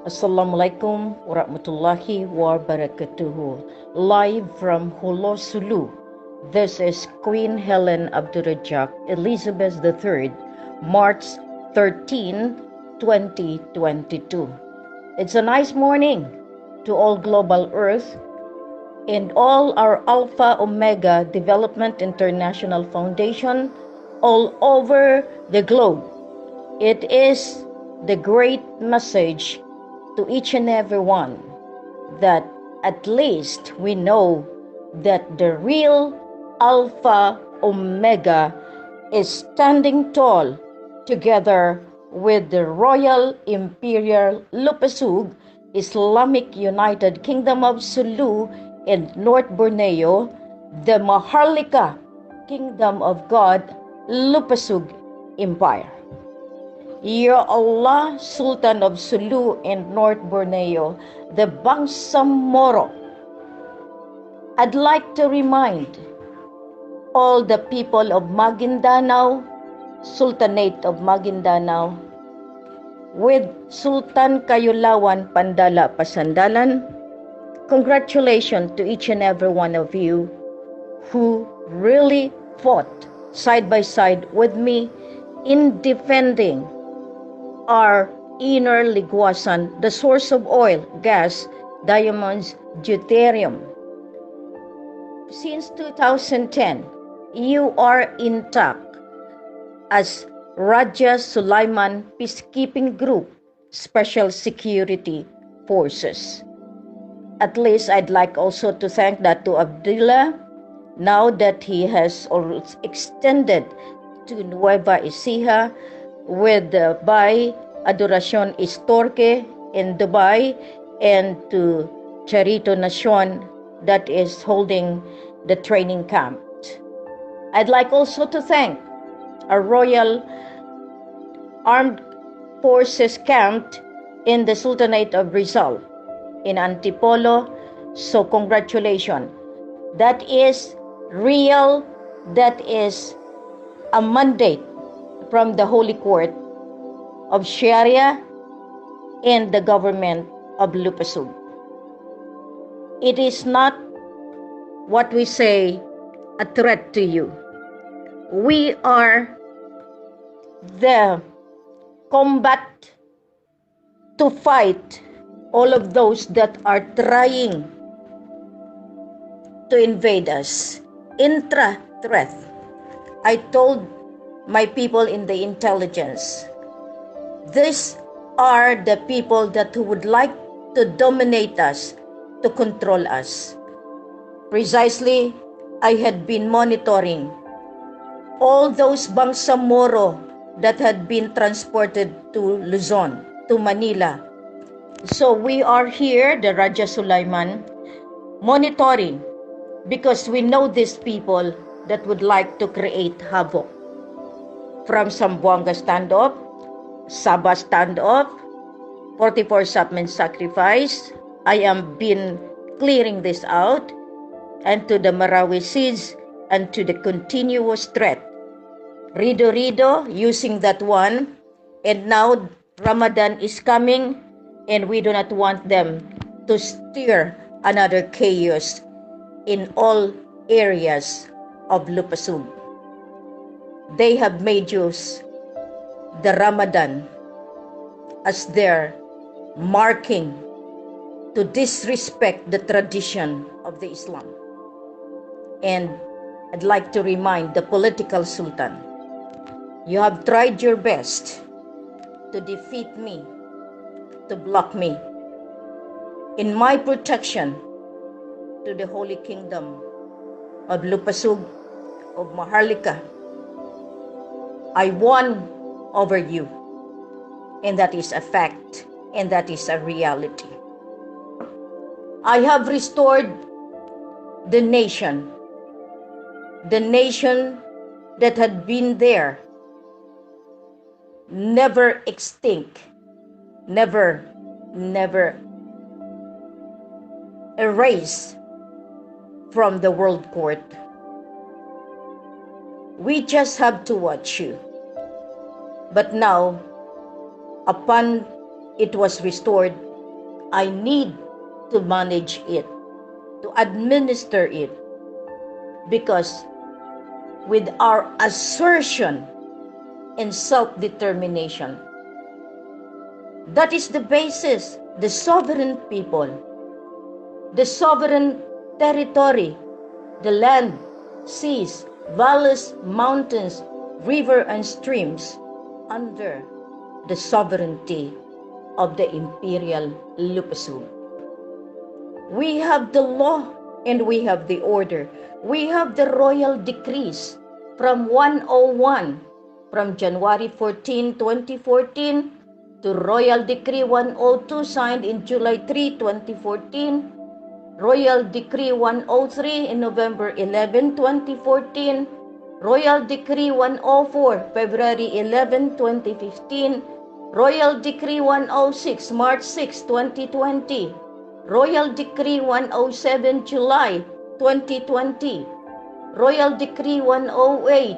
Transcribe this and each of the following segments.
Assalamualaikum warahmatullahi wabarakatuh. Live from Hulo, Sulu. This is Queen Helen Abdurrajak Elizabeth III, March 13, 2022. It's a nice morning to all global Earth and all our Alpha Omega Development International Foundation all over the globe. It is the great message to each and every one that at least we know that the real Alpha Omega is standing tall together with the Royal Imperial Lupasug Islamic United Kingdom of Sulu and North Borneo, the Maharlika Kingdom of God Lupasug Empire. Ya Allah, Sultan of Sulu and North Borneo, the Bangsamoro. I'd like to remind all the people of Maguindanao, Sultanate of Maguindanao, with Sultan Kayulawan Pandala Pasandalan, congratulations to each and every one of you who really fought side by side with me in defending our inner Liguasan, the source of oil, gas, diamonds, deuterium. Since 2010, you are intact as Raja Sulaiman Peacekeeping Group Special Security Forces. At least I'd like also to thank Datu Abdullah now that he has extended to Nueva Ecija with by Adoracion Istorque in Dubai and to Charito Nacion that is holding the training camp. I'd like also to thank our Royal Armed Forces camp in the Sultanate of Rizal in Antipolo. So congratulations. That is real, that is a mandate from the Holy Court of Sharia and the government of Lupasug. It is not what we say a threat to you. We are the combat to fight all of those that are trying to invade us. Intra-threat. I told my people in the intelligence, these are the people that who would like to dominate us, to control us. Precisely, I had been monitoring all those Bangsamoro that had been transported to Luzon, to Manila. So we are here, the Raja Sulaiman, monitoring because we know these people that would like to create havoc. From Zamboanga standoff, Sabah standoff, 44 Sapmen sacrifice, I am been clearing this out, and to the Marawi seeds and to the continuous threat. Rido using that one, and now Ramadan is coming and we do not want them to stir another chaos in all areas of Lupasug. They have made use the Ramadan as their marking to disrespect the tradition of the Islam. And I'd like to remind the political sultan, you have tried your best to defeat me, to block me in my protection to the Holy Kingdom of Lupasug, of Maharlika. I won over you, and that is a fact, and that is a reality. I have restored the nation that had been there, never extinct, never erased from the world court. We just have to watch you. But now, upon it was restored, I need to manage it, to administer it, because with our assertion and self-determination, that is the basis, the sovereign people, the sovereign territory, the land, seas, valleys, mountains, river and streams under the sovereignty of the imperial Lupasug. We have the law and we have the order. We have the royal decrees from 101, from January 14, 2014, to Royal Decree 102 signed in July 3, 2014, Royal Decree 103 in November 11, 2014, Royal Decree 104, February 11, 2015, Royal Decree 106, March 6, 2020, Royal Decree 107, July 2020, Royal Decree 108,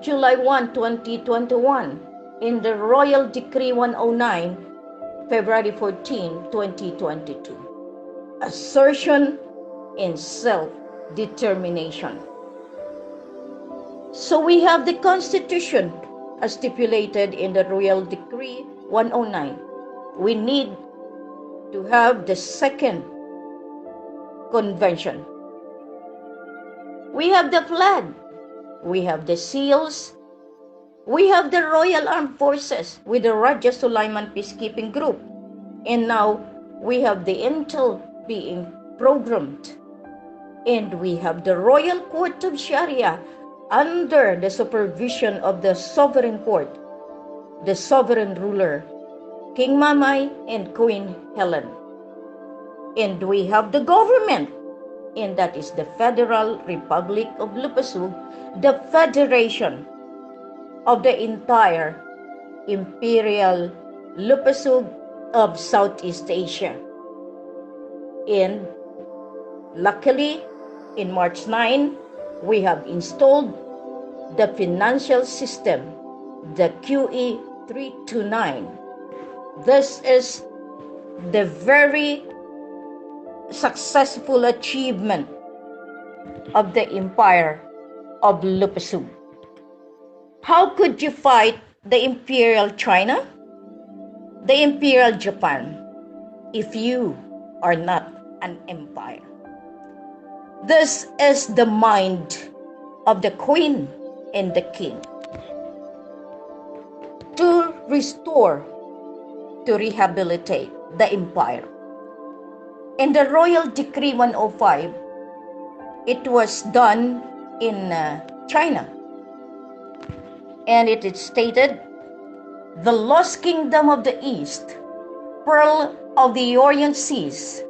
July 1, 2021, in the Royal Decree 109, February 14, 2022. Assertion and self-determination. So we have the Constitution as stipulated in the Royal Decree 109. We need to have the second convention. We have the flag, we have the seals, we have the Royal Armed Forces with the Raja Sulaiman Peacekeeping Group, and now we have the intel being programmed, and we have the Royal Court of Sharia under the supervision of the Sovereign Court, the sovereign ruler, King Mamay and Queen Helen. And we have the government, and that is the Federal Republic of Lupasug, the federation of the entire Imperial Lupasug of Southeast Asia. And luckily, in March 9, we have installed the financial system, the QE 329. This is the very successful achievement of the Empire of Lupasug. How could you fight the Imperial China, the Imperial Japan, if you are not an empire? This is the mind of the Queen and the King. To restore, to rehabilitate the empire. In the Royal Decree 105, it was done in China. And it is stated, the lost kingdom of the East, pearl of the Orient Seas,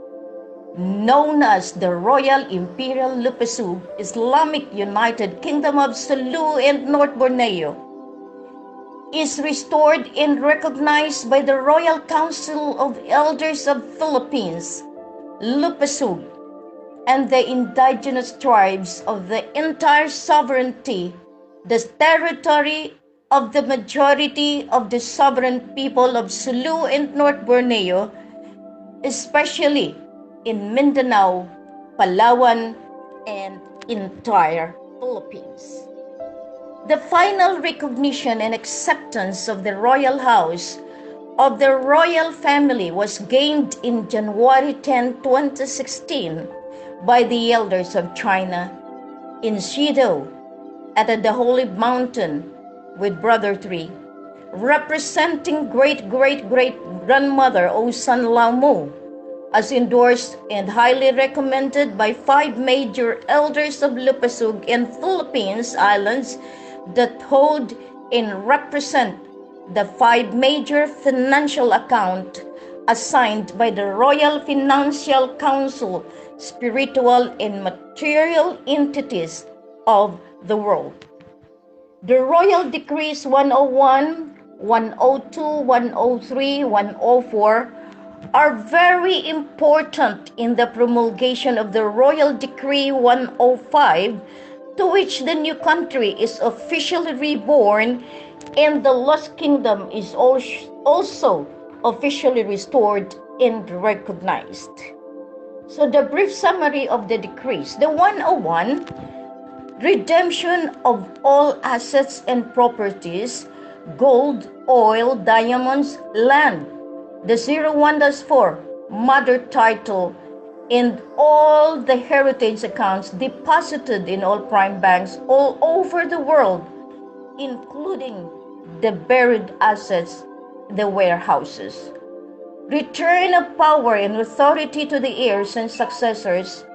known as the Royal Imperial Lupasug Islamic United Kingdom of Sulu and North Borneo, is restored and recognized by the Royal Council of Elders of Philippines, Lupasug, and the indigenous tribes of the entire sovereignty, the territory of the majority of the sovereign people of Sulu and North Borneo, especially in Mindanao, Palawan, and entire Philippines. The final recognition and acceptance of the royal house of the royal family was gained in January 10, 2016 by the elders of China in Shido at the Holy Mountain with Brother Three, representing great-great-great-grandmother Osan Laumu, as endorsed and highly recommended by 5 major elders of Lupasug and Philippines Islands that hold and represent the 5 major financial accounts assigned by the Royal Financial Council, spiritual and material entities of the world. The Royal Decrees 101, 102, 103, 104 are very important in the promulgation of the Royal Decree 105, to which the new country is officially reborn and the lost kingdom is also officially restored and recognized. So the brief summary of the decrees. The 101, redemption of all assets and properties, gold, oil, diamonds, land. The 01-4, mother title, and all the heritage accounts deposited in all prime banks all over the world, including the buried assets, the warehouses. Return of power and authority to the heirs and successors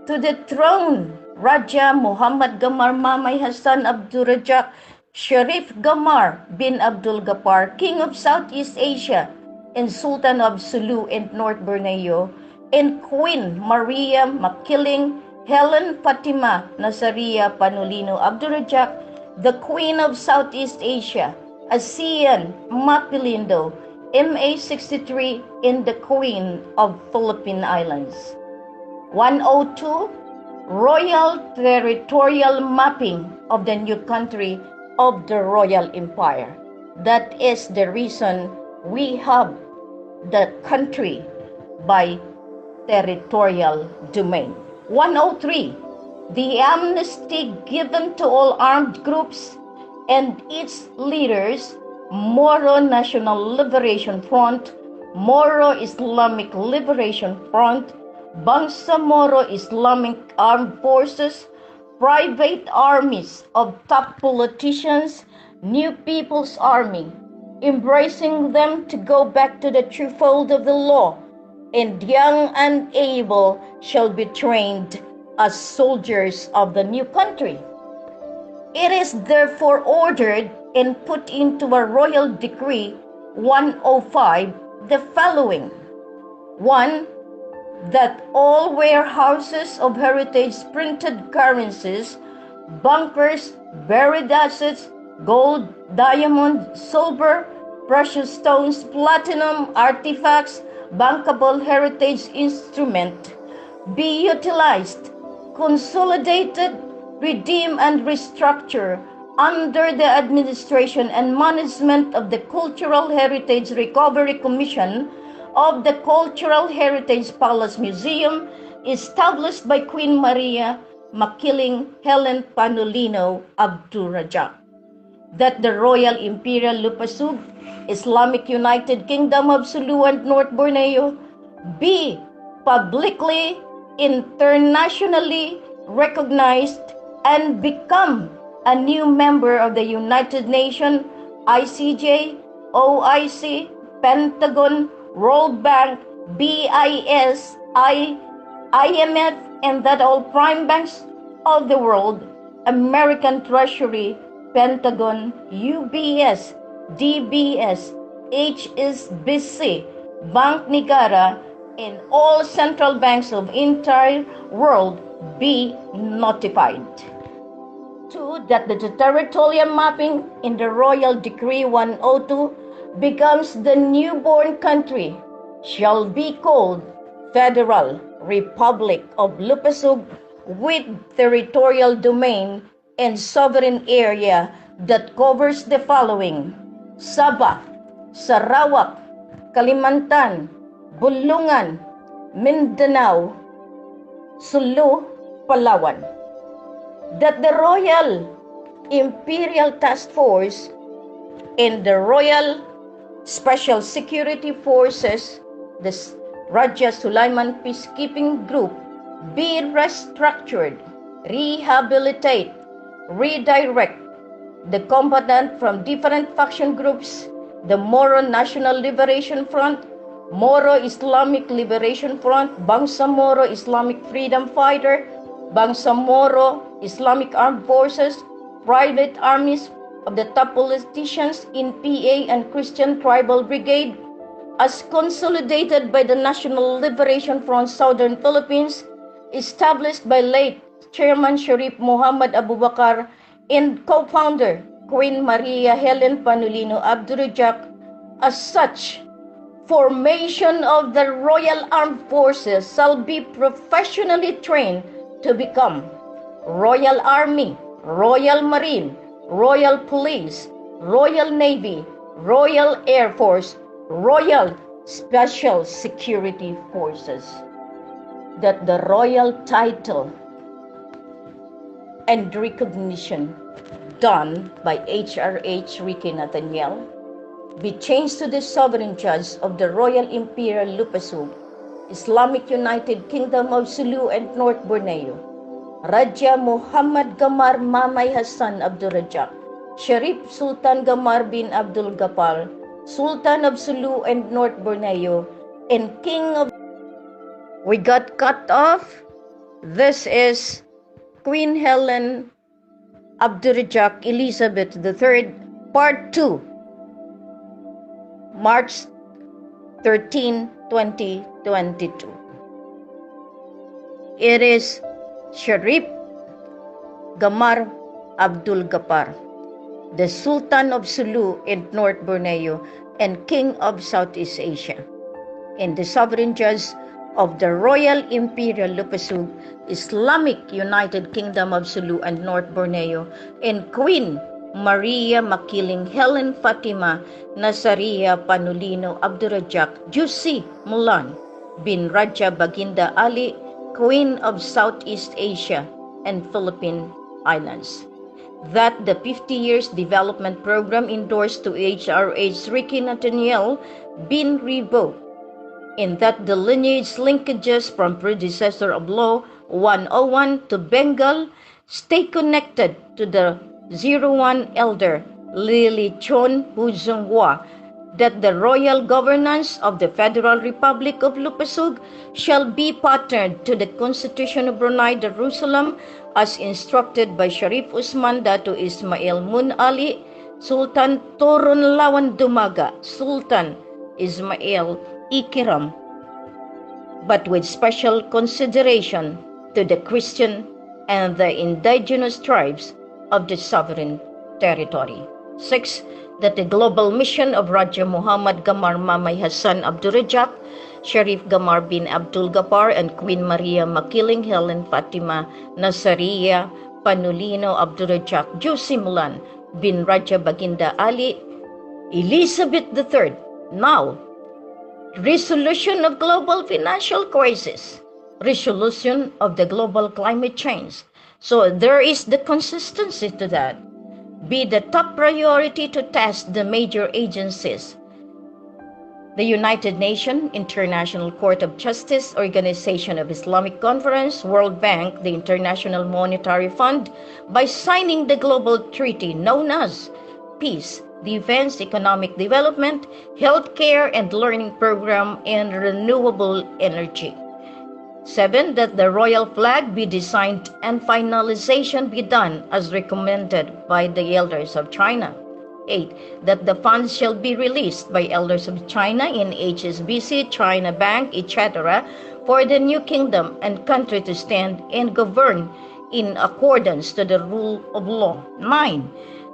to the throne. Raja Muhammad Gamar Mamay Hassan Abdurrajak Sharif Gamar bin Abdul Ghaffar, King of Southeast Asia and Sultan of Sulu and North Borneo, and Queen Maria Makiling Helen Fatima Nazaria Panulino Abdurrajak, the Queen of Southeast Asia, ASEAN Mapilindo, MA63, and the Queen of Philippine Islands. 102, Royal Territorial Mapping of the new country of the Royal Empire. That is the reason we have the country by territorial domain. 103, the amnesty given to all armed groups and its leaders, Moro National Liberation Front, Moro Islamic Liberation Front, Bangsamoro Islamic Armed Forces, private armies of top politicians, New People's Army, embracing them to go back to the true fold of the law, and young and able shall be trained as soldiers of the new country. It is therefore ordered and put into a royal decree 105 the following. 1. That all warehouses of heritage printed currencies, bunkers, buried assets, gold, diamond, silver, precious stones, platinum, artifacts, bankable heritage instrument be utilized, consolidated, redeemed, and restructured under the administration and management of the Cultural Heritage Recovery Commission of the Cultural Heritage Palace Museum, established by Queen Maria Makiling Helen Panulino Abdurrajak. That the Royal Imperial Lupasug Islamic United Kingdom of Sulu and North Borneo be publicly, internationally recognized and become a new member of the United Nations, ICJ, OIC, Pentagon, World Bank, BIS, IMF, and that all prime banks of the world, American Treasury, Pentagon, UBS, DBS, HSBC, Bank Negara, and all central banks of entire world be notified. 2. That the territorial mapping in the Royal Decree 102 becomes the newborn country shall be called Federal Republic of Lupasug with territorial domain and sovereign area that covers the following: Sabah, Sarawak, Kalimantan, Bulungan, Mindanao, Sulu, Palawan. That the Royal Imperial Task Force and the Royal Special Security Forces, the Raja Sulaiman Peacekeeping Group, be restructured, rehabilitate, redirect the combatant from different faction groups, the Moro National Liberation Front, Moro Islamic Liberation Front, Bangsamoro Islamic Freedom Fighter, Bangsamoro Islamic Armed Forces, private armies of the top politicians in PA and Christian Tribal Brigade, as consolidated by the National Liberation Front Southern Philippines, established by late Chairman Sharif Muhammad Abu Bakar and co-founder Queen Maria Helen Panulino Abdurrajak. As such, formation of the Royal Armed Forces shall be professionally trained to become Royal Army, Royal Marine, Royal Police, Royal Navy, Royal Air Force, Royal Special Security Forces, that the royal title and recognition done by HRH Ricky Nathaniel be changed to the sovereign judge of the Royal Imperial Lupasug, Islamic United Kingdom of Sulu and North Borneo, Raja Muhammad Gamar Mamay Hassan Abdul Rajak, Sharif Sultan Gamar bin Abdul Gapal, Sultan of Sulu and North Borneo, and King of... We got cut off. This is Queen Helen Abdurrajak Elizabeth III, Part 2, March 13, 2022. It is Sharif Gamar Abdul Gapar, the Sultan of Sulu and North Borneo and King of Southeast Asia, and the sovereign judge of the Royal Imperial Lupasug, Islamic United Kingdom of Sulu and North Borneo, and Queen Maria Makiling Helen Fatima Nazaria Panulino Abdurrajak Jussi Mulan bin Raja Baginda Ali, Queen of Southeast Asia and Philippine Islands. That the 50 years development program endorsed to HRH Ricky Nathaniel been revoked, and that the lineage linkages from predecessor of Law 101 to Bengal stay connected to the 01 elder Lili Chon Huzunghua, that the royal governance of the Federal Republic of Lupasug shall be patterned to the Constitution of Brunei Darussalam as instructed by Sharif Usman Datu Ismail Mun Ali, Sultan Turun Lawan Dumaga, Sultan Ismail Ikiram, but with special consideration to the Christian and the indigenous tribes of the sovereign territory. 6. That the global mission of Raja Muhammad Gamar Mamay Hassan Abdurrajak, Sharif Gamar bin Abdul Gapar, and Queen Maria Makiling Helen Fatima Nazaria Panulino Abdurrajak Jussi Mulan bin Raja Baginda Ali, Elizabeth III. Now, resolution of global financial crisis, resolution of the global climate change. So there is the consistency to that. Be the top priority to test the major agencies, the United Nations, International Court of Justice, Organization of Islamic Conference, World Bank, the International Monetary Fund, by signing the global treaty known as Peace, Defense, Economic Development, Healthcare and Learning Program, and Renewable Energy. 7. That the royal flag be designed and finalization be done as recommended by the elders of China. 8. That the funds shall be released by elders of China in HSBC, China Bank, etc. for the new kingdom and country to stand and govern in accordance to the rule of law. 9.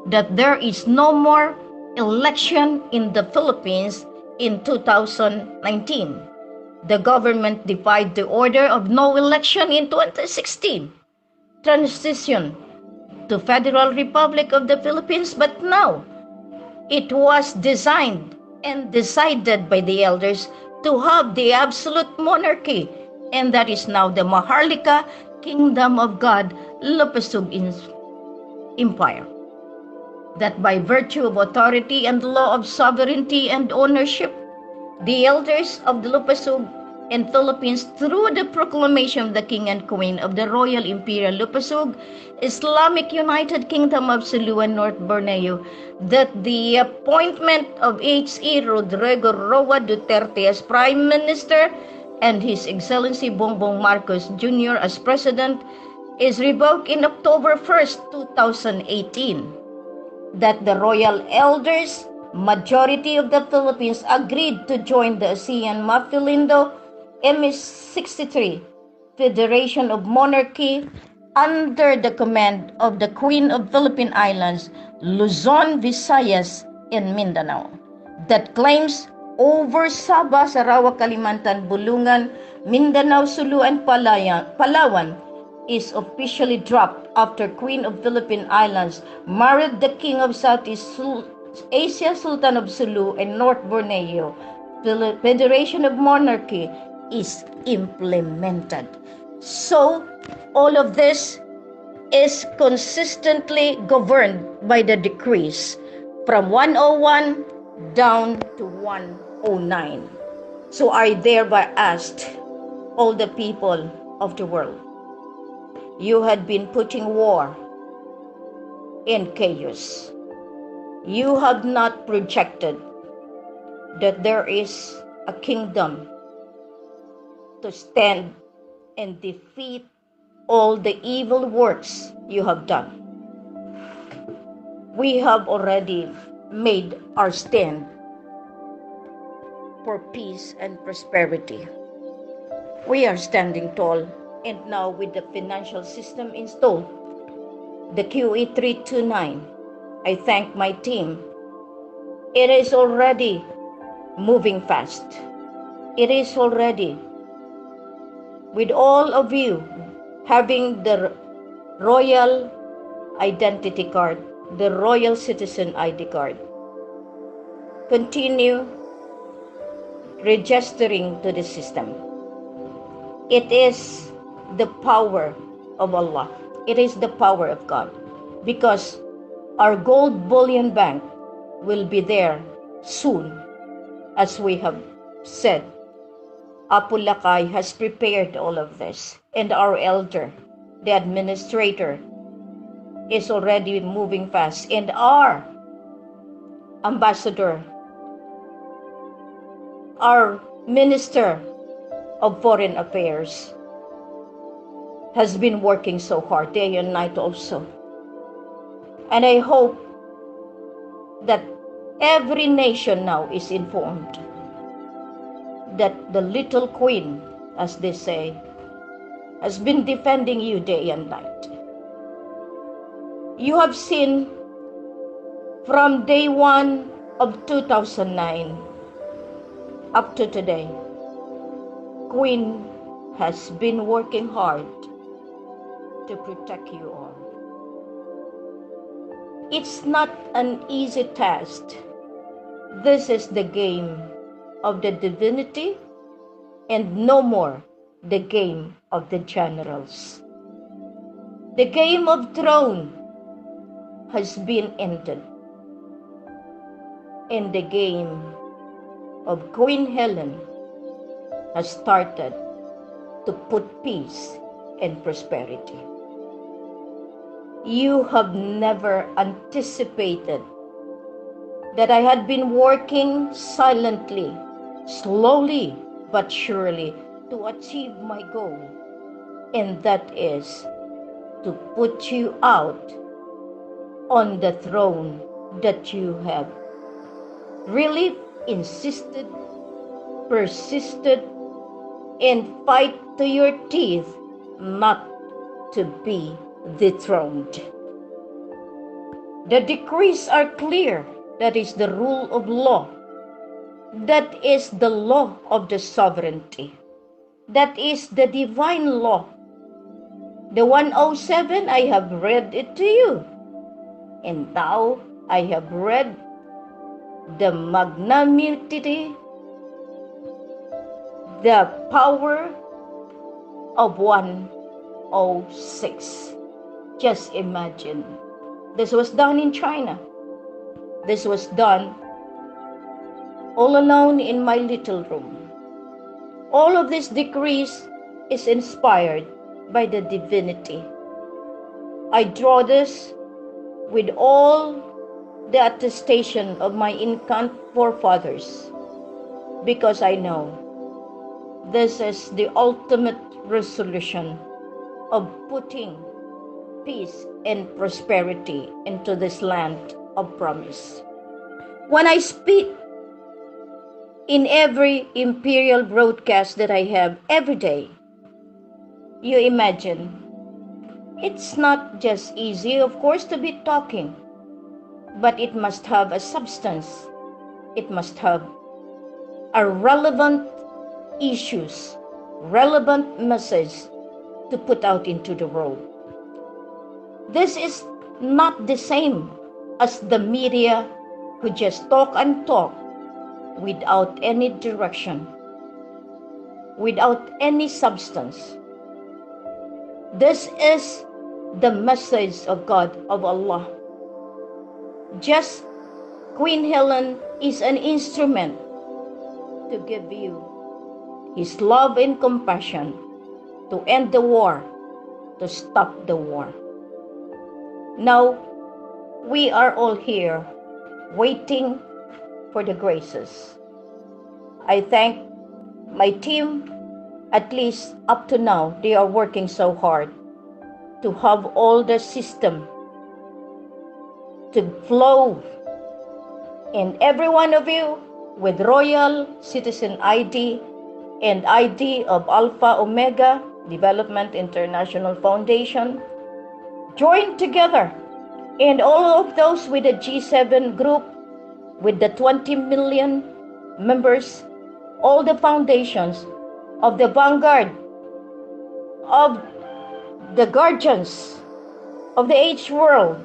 That there is no more election in the Philippines in 2019. The government defied the order of no election in 2016. Transition to Federal Republic of the Philippines, but now it was designed and decided by the elders to have the absolute monarchy, and that is now the Maharlika Kingdom of God Lupasug Empire. That by virtue of authority and law of sovereignty and ownership, the elders of the Lupasug and Philippines, through the proclamation of the King and Queen of the Royal Imperial Lupasug, Islamic United Kingdom of Sulu and North Borneo, that the appointment of H.E. Rodrigo Roa Duterte as Prime Minister and His Excellency Bongbong Marcos Jr. as President is revoked in October 1st, 2018. That the royal elders, majority of the Philippines, agreed to join the ASEAN Mafilindo MS-63 Federation of Monarchy under the command of the Queen of Philippine Islands, Luzon, Visayas, and Mindanao, that claims over Sabah, Sarawak, Kalimantan, Bulungan, Mindanao, Sulu, and Palawan is officially dropped after Queen of Philippine Islands married the King of Southeast Asia, Sultan of Sulu and North Borneo, Federation of Monarchy is implemented. So, all of this is consistently governed by the decrees from 101 down to 109. So I thereby asked all the people of the world, you had been putting war in chaos. You have not projected that there is a kingdom to stand and defeat all the evil works you have done. We have already made our stand for peace and prosperity. We are standing tall, and now with the financial system installed, the QE 329, I thank my team. It is already moving fast. It is already, with all of you having the royal identity card, the royal citizen ID card, continue registering to the system. It is the power of Allah. It is the power of God, because our gold bullion bank will be there soon, as we have said. Apu Lakay has prepared all of this, and our elder, the administrator, is already moving fast, and our ambassador, our minister of foreign affairs, has been working so hard day and night also. And I hope that every nation now is informed that the little queen, as they say, has been defending you day and night. You have seen from day one of 2009 up to today, Queen has been working hard to protect you all. It's not an easy task. This is the game of the divinity, and no more the game of the generals. The game of throne has been ended, and the game of Queen Helen has started to put peace and prosperity. You have never anticipated that I had been working silently, slowly but surely, to achieve my goal, and that is to put you out on the throne that you have really insisted, persisted, and fight to your teeth not to be dethroned. The decrees are clear. That is the rule of law. That is the law of the sovereignty. That is the divine law. The 107, I have read it to you. And now I have read the magnanimity, the power of 106. Just imagine. This was done in China. This was done all alone in my little room. All of these decrees is inspired by the divinity. I draw this with all the attestation of my incant forefathers, because I know this is the ultimate resolution of putting peace and prosperity into this land of promise. When I speak in every imperial broadcast that I have every day, you imagine, it's not just easy, of course, to be talking, but it must have a substance. It must have a relevant issues, relevant message to put out into the world. This is not the same as the media who just talk and talk without any direction, without any substance. This is the message of God, of Allah. Just Queen Helen is an instrument to give you His love and compassion, to end the war, to stop the war. Now, we are all here waiting for the graces. I thank my team. At least up to now, they are working so hard to have all the system to flow in every one of you with Royal Citizen ID and ID of Alpha Omega Development International Foundation. Join together, and all of those with the G7 group, with the 20 million members, all the foundations of the vanguard, of the guardians of the H world,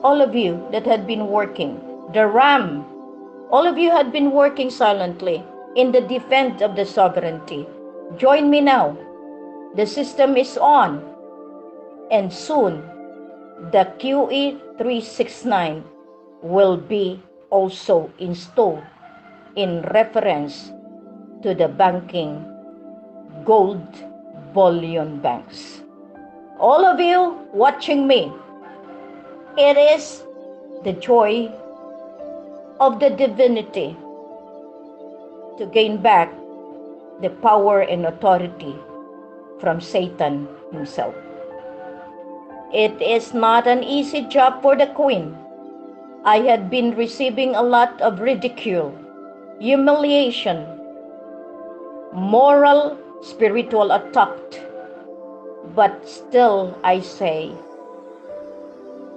all of you that had been working, the RAM, all of you had been working silently in the defense of the sovereignty. Join me now. The system is on, and soon the QE 369 will be also installed in reference to the banking gold bullion banks. All of you watching me, it is the joy of the divinity to gain back the power and authority from Satan himself. It is not an easy job for the Queen. I had been receiving a lot of ridicule, humiliation, moral, spiritual attack. But still I say,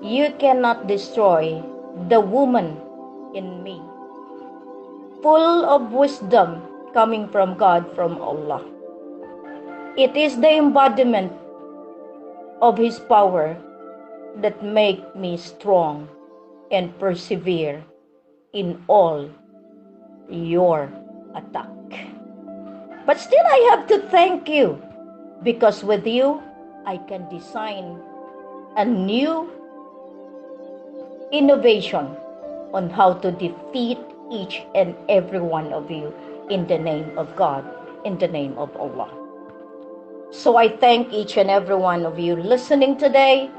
you cannot destroy the woman in me, full of wisdom coming from God, from Allah. It is the embodiment of His power that make me strong and persevere in all your attack. But still I have to thank you, because with you I can design a new innovation on how to defeat each and every one of you in the name of God, in the name of Allah. So I thank each and every one of you listening today,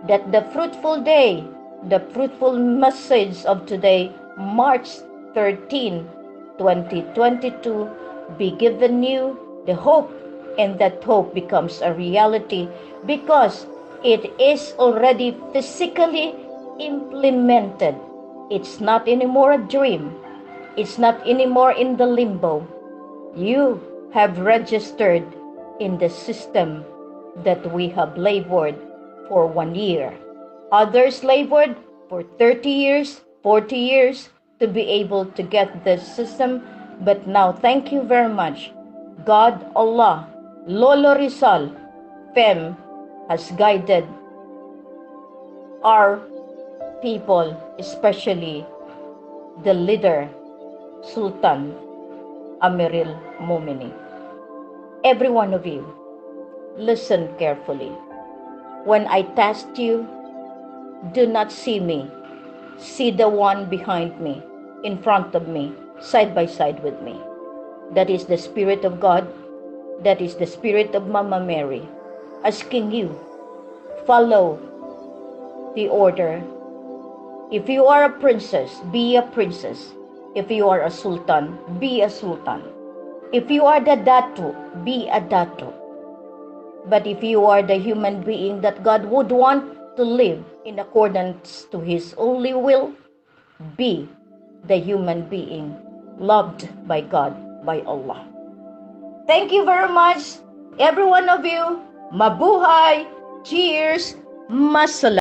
that the fruitful day, the fruitful message of today, March 13, 2022, be given you the hope, and that hope becomes a reality because it is already physically implemented. It's not anymore a dream. It's not anymore in the limbo. You have registered in the system that we have labored for 1 year. Others labored for 30 years, 40 years to be able to get this system. But now, thank you very much. God, Allah, Lolo Rizal, FEM has guided our people, especially the leader, Sultan Amiril Momini. Every one of you, listen carefully. When I test you, do not see me. See the one behind me, in front of me, side by side with me. That is the Spirit of God. That is the Spirit of Mama Mary, asking you, follow the order. If you are a princess, be a princess. If you are a sultan, be a sultan. If you are the datu, be a datu. But if you are the human being that God would want to live in accordance to His only will, be the human being loved by God, by Allah. Thank you very much, every one of you. Mabuhay. Cheers. Masala.